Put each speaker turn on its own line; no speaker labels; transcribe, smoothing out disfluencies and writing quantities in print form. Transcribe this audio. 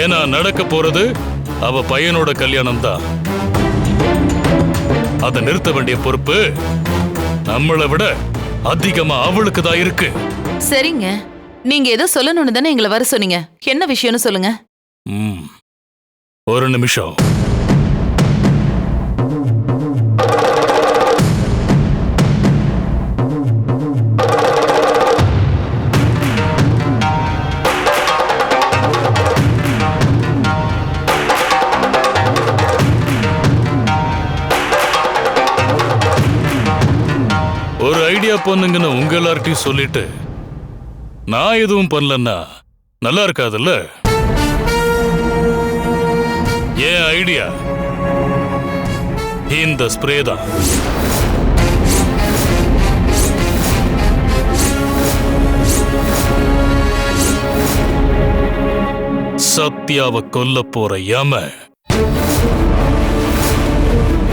ஏன்னா நடக்க போறது அவ பையனோட கல்யாணம் தான். அதை நிறுத்த வேண்டிய பொறுப்பு நம்மளை விட அதிகமா அவளுக்கு தான் இருக்கு.
சரிங்க, நீங்க ஏதோ சொல்லணும்னு தானே எங்களை வர சொன்னீங்க. என்ன விஷயம்னு சொல்லுங்க.
ஒரு நிமிஷம். ஒரு ஐடியா பண்ணுங்கன்னு உங்க எல்லார்ட்டையும் சொல்லிட்டு நான் எதுவும் பண்ணலன்னா நல்லா இருக்காதுல்ல? ஏன் ஐடியா இந்த ஸ்ப்ரே தான். சத்யாவை கொல்ல போற யம